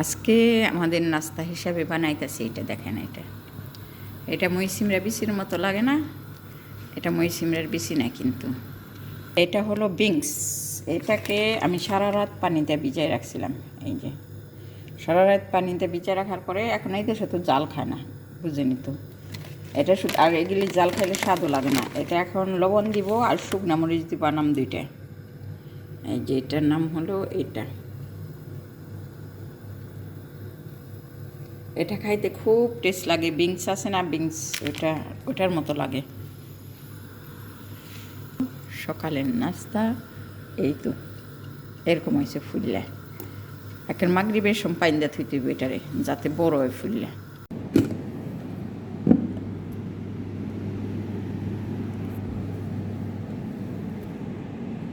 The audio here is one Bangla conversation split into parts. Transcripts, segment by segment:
আজকে আমাদের নাস্তা হিসাবে বানাইতেছি। এটা দেখেন, এটা মই সিমরা বিচির মতো লাগে না? এটা মই সিমরার বিচি না, কিন্তু এটা হলো বিনস। এটাকে আমি সারা রাত পানিতে ভিজাই রাখছিলাম। এই যে সারা রাত পানিতে ভিজাই রাখার পরে এখন এই দেশে তো জাল খায় না, বুঝেনি তো। এটা শুধু আর এগুলি জাল খাইলে স্বাদও লাগে না। এটা এখন লবণ দিব আর শুকনা মরিচ দিব, নাম দুইটা। এই যে এটার নাম হলো এটা খাইতে খুব টেস্ট লাগে। বিনস আছে না, বিনস, ওটার মতো লাগে। সকালের নাস্তা এই তো এরকম হয়েছে ফুললে। এখন মাগরিবের সময় পাইন দিয়ে থুইতে এটারে, যাতে বড় হয় ফুললে।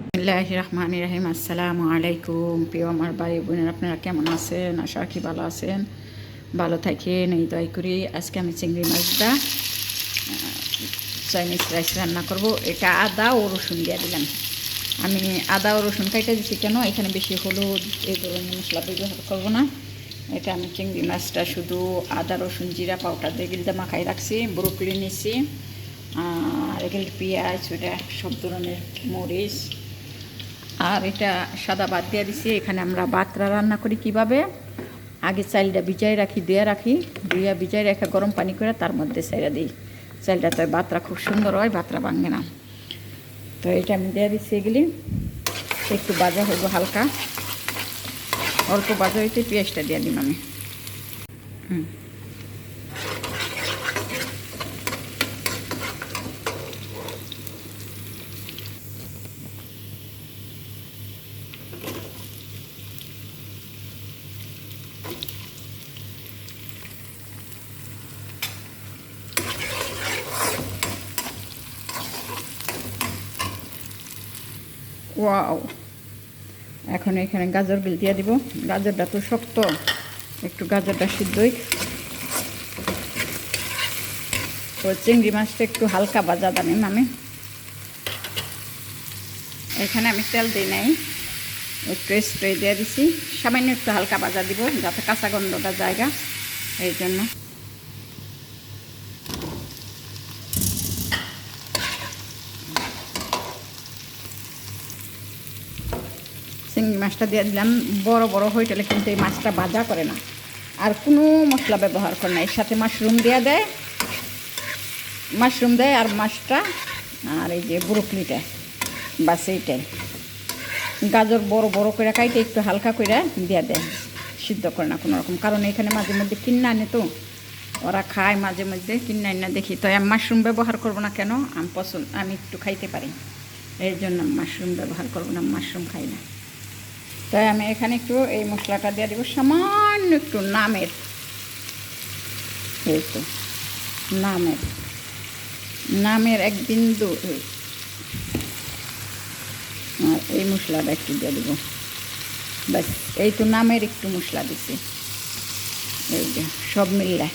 বিসমিল্লাহির রহমানির রহিম। আসসালামু আলাইকুম প্রিয় আমার ভাই বোনের, আপনারা কেমন আছেন? আশা রাখি ভালো আছেন। ভালো থাকেন এই দোয়াই করি। আজকে আমি চিংড়ি মাছটা চাইনিজ রাইস রান্না করব। এটা আদা ও রসুন দিয়ে দিলাম। আমি আদা ও রসুন কাইটা দিচ্ছি কেন, এখানে বেশি হলুদ এই ধরনের মশলা ব্যবহার করবো না। এটা আমি চিংড়ি মাছটা শুধু আদা রসুন জিরা পাউডার দিয়ে গিলতে মাখাই রাখছি। ব্রোকলি নিছি আর এগুলি পেঁয়াজ, ওটা সব ধরনের মরিচ, আর এটা সাদা ভাত দিয়ে দিছি। এখানে আমরা ভাতটা রান্না করি কিভাবে, আগে চালটা ভিজাই রাখি, ধুইয়া ভিজাই রেখে গরম পানি করে তার মধ্যে ছেড়ে দিই। চালটা তো ভাতটা খুব সুন্দর হয়, ভাতটা ভাঙে না। তো এটা আমি দিয়ে দিচ্ছি। এগুলি একটু ভাজা হইব, হালকা অল্প ভাজা হইতে পেঁয়াজটা দিয়ে দিন আমি। ওয়াও, এখন এখানে গাজর বিল দিয়ে দিব। গাজরটা তো শক্ত, একটু গাজরটা সিদ্ধই। তো চিংড়ি মাছটা একটু হালকা ভাজা দামি আমি এখানে আমি তেল দিই নাই, একটু স্প্রে দিয়ে দিছি। সামান্য একটু হালকা ভাজা দিব যাতে কাঁচা গন্ধটা জায়গা, এই জন্য। চিংড়ি মাছটা দিয়ে দিলাম। বড় বড় হোটেলে কিন্তু এই মাছটা ভাজা করে না, আর কোনো মশলা ব্যবহার করে না। এর সাথে মাশরুম দেয় আর মাছটা, আর এই যে ব্রোকলিটা, বাস এইটাই। গাজর বড় বড় করে কাইটে একটু হালকা করে দিয়ে দেয়, সিদ্ধ করে না কোনো রকম। কারণ এখানে মাঝে মধ্যে কিনে আনে, তো ওরা খায় মাঝে মধ্যে কিনে আনে দেখি। তো আমি মাশরুম ব্যবহার করবো না কেন, আমি একটু খাইতে পারি, এর জন্য মাশরুম ব্যবহার করবো না, মাশরুম খাই না। তাই আমি এখানে একটু এই মশলাটা দিয়ে দেবো, সামান্য একটু নামের, এই তো নামের এক বিন্দু, আর এই মশলাটা একটু দিয়ে দেবো। ব্যাস, এই তো নামের একটু মশলা দিছি, এই যে সব মিললে।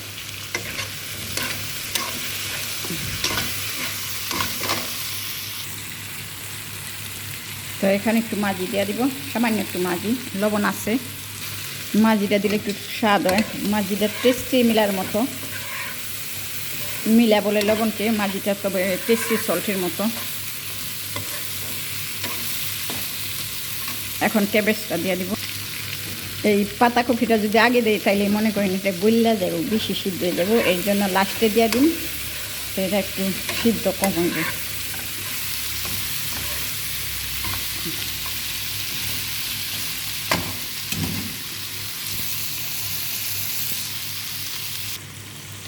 তো এখানে একটু মাঝি দিয়ে দিব, সামান্য একটু মাঝি, লবণ আছে। মাঝিটা দিলে একটু স্বাদ হয়, মাঝিটা টেস্টি মিলার মতো মিলা বলে লবণকে, মাঝিটা তবে টেস্টি সল্টের মতো। এখন ক্যাবেজটা দিয়ে দিব। এই পাতাকপিটা যদি আগে দিই তাইলে মনে করেন এটা গইলা যাবো, বেশি সিদ্ধ হয়ে যাবো, এই জন্য লাস্টে দিয়ে দিন, এটা একটু সিদ্ধ কম হবে।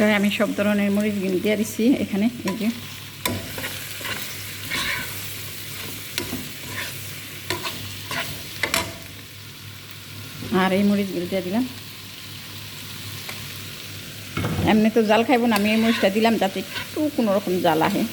তাই আমি সব ধরনের মরিচ দিয়ে দিচ্ছি এখানে, এই যে। আর এই মরিচগুলো দিয়ে দিলাম। এমনি তো জাল খাইব না, আমি এই মরিচটা দিলাম যাতে একটু কোনো রকম জাল আহে।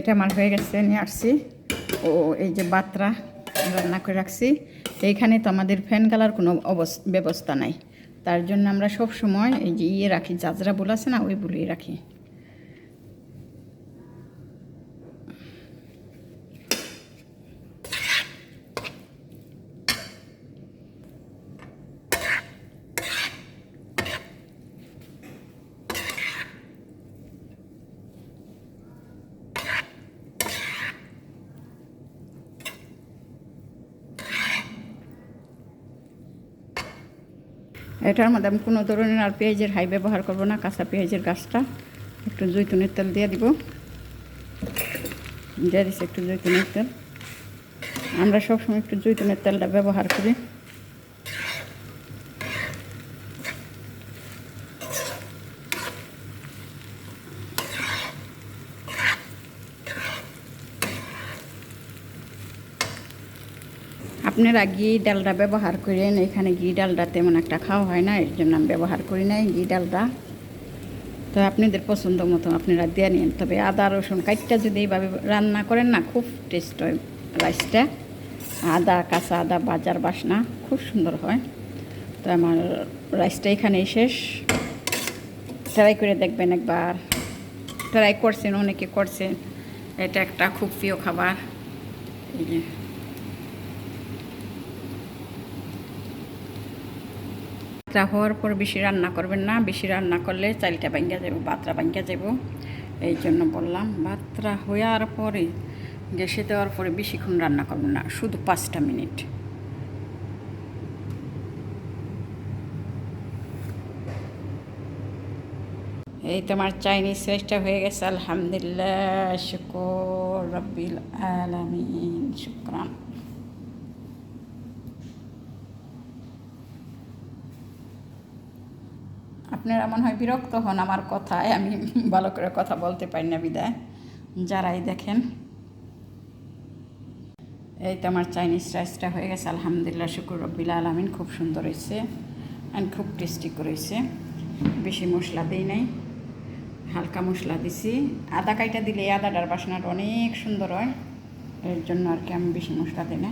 এটা আমার হয়ে গেছে, নিয়ে আসছি। ও এই যে বাত্রা রান্না করে রাখছি। তো এইখানে তো আমাদের ফ্যান গালার কোনো ব্যবস্থা নাই, তার জন্য আমরা সব সময় এই যে রাখি, জাজরা বুল আছে না, ওই বুলিয়ে রাখি। এটার মধ্যে আমি কোনো ধরনের আর পেঁয়াজের হাই ব্যবহার করব না। কাঁচা পেঁয়াজের গাছটা একটু জৈতুনের তেল দিয়ে দিব, দিয়ে দিচ্ছি একটু জৈতুনের তেল। আমরা সবসময় একটু জৈতুনের তেলটা ব্যবহার করি। আপনারা ঘি ডালটা ব্যবহার করেন, এখানে ঘি ডালটা তেমন একটা খাওয়া হয় না, এর জন্য আমি ব্যবহার করি নাই ঘি ডালটা। তো আপনাদের পছন্দ মতো আপনারা দিয়ে নিন। তবে আদা রসুন কাটটা যদি এইভাবে রান্না করেন না, খুব টেস্ট হয় রাইসটা। আদা, কাঁচা আদা বাজার বাসনা খুব সুন্দর হয়। তো আমার রাইসটা এখানেই শেষ। ট্রাই করে দেখবেন একবার, ট্রাই করছেন, অনেকে করছেন। এটা একটা খুব প্রিয় খাবার। এই যে বাত্রা হওয়ার পর বেশি রান্না করবেন না, বেশি রান্না করলে চালটা ভাঙ্গা যাব, বাত্রা ভাঙ্গা যাব। এই জন্য বললাম বাত্রা হওয়ার পরে গ্যাসে দেওয়ার পরে বেশিক্ষণ রান্না করবেন না, শুধু 5টা মিনিট। এই তোমার চাইনিজ রাইসটা হয়ে গেছে, আলহামদুলিল্লাহ, শুকর রব্বিল আলামিন, শুকরান। আপনারা মনে হয় বিরক্ত হন আমার কথায়, আমি ভালো করে কথা বলতে পারি না বিদায়, যারাই দেখেন। এই তো আমার চাইনিজ রাইসটা হয়ে গেছে, আলহামদুলিল্লাহ, শুকর রব্বিল আলামিন। খুব সুন্দর হয়েছে অ্যান্ড খুব টেস্টি করেছে। বেশি মশলা দিই নাই, হালকা মশলা দিছি। আদা কাইটা দিলে আদাটার বাসনাটা অনেক সুন্দর হয়, এর জন্য আর কি আমি বেশি মশলা দিই না,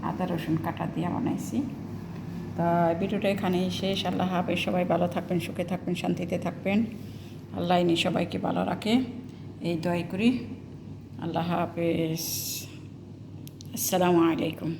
আদা রসুন কাটা দিয়ে বানাইছি। তা ভিডিওটা এখানেই শেষ। আল্লাহ হাফেজ। সবাই ভালো থাকবেন, সুখে থাকবেন, শান্তিতে থাকবেন। আল্লাহ ইনি সবাইকে ভালো রাখে, এই দোয়াই করি। আল্লাহ হাফেজ। আসসালামু আলাইকুম।